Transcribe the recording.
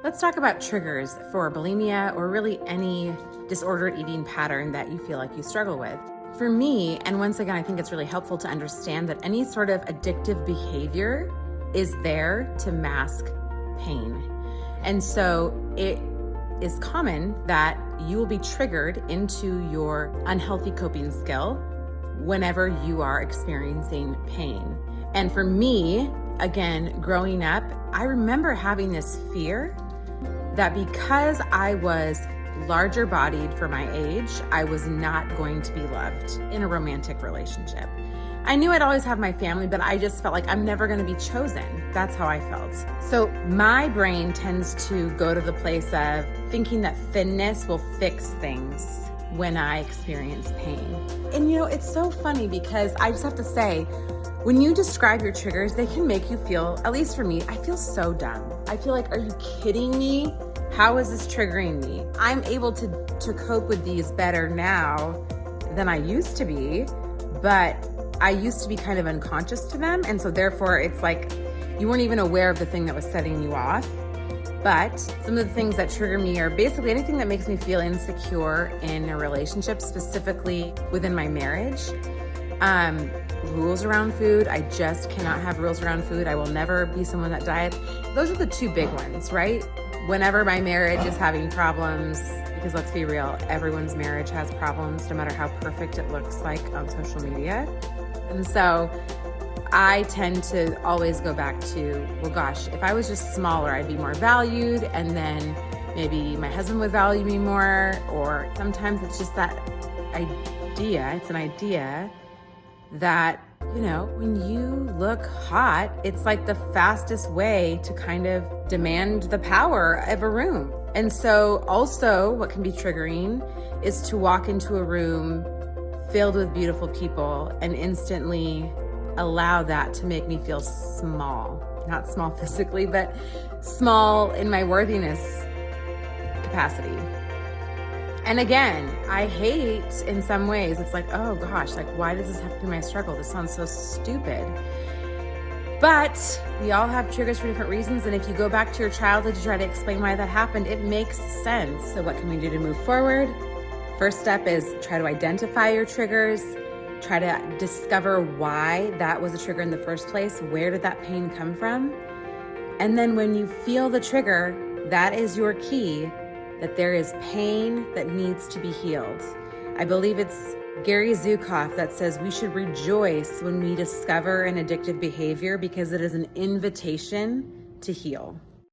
Let's talk about triggers for bulimia or really any disordered eating pattern that you feel like you struggle with. For me, and once again, I think it's really helpful to understand that any sort of addictive behavior is there to mask pain. And so it is common that you will be triggered into your unhealthy coping skill whenever you are experiencing pain. And for me, again, growing up, I remember having this fear that because I was larger bodied for my age, I was not going to be loved in a romantic relationship. I knew I'd always have my family, but I just felt like I'm never going to be chosen. That's how I felt. So my brain tends to go to the place of thinking that thinness will fix things when I experience pain. And it's so funny because I just have to say, when you describe your triggers, they can make you feel, at least for me, I feel so dumb. I feel like, are you kidding me? How is this triggering me? I'm able to cope with these better now than I used to be, but I used to be kind of unconscious to them. And so therefore it's like you weren't even aware of the thing that was setting you off. But some of the things that trigger me are basically anything that makes me feel insecure in a relationship, specifically within my marriage. Rules around food. I just cannot have rules around food. I will never be someone that diets. Those are the two big ones, right? Whenever my marriage is having problems, because let's be real, everyone's marriage has problems, no matter how perfect it looks like on social media. And so I tend to always go back to, well, gosh, if I was just smaller, I'd be more valued, and then maybe my husband would value me more, or sometimes it's just that idea, it's an idea that, when you look hot, it's like the fastest way to kind of demand the power of a room. And so also what can be triggering is to walk into a room filled with beautiful people and instantly allow that to make me feel small. Not small physically, but small in my worthiness capacity. And again, I hate in some ways, it's like, oh gosh, like why does this have to be my struggle? This sounds so stupid. But we all have triggers for different reasons. And if you go back to your childhood to try to explain why that happened, it makes sense. So what can we do to move forward? First step is try to identify your triggers. Try to discover why that was a trigger in the first place. Where did that pain come from? And then when you feel the trigger, that is your key that there is pain that needs to be healed. I believe it's Gary Zukav that says we should rejoice when we discover an addictive behavior because it is an invitation to heal.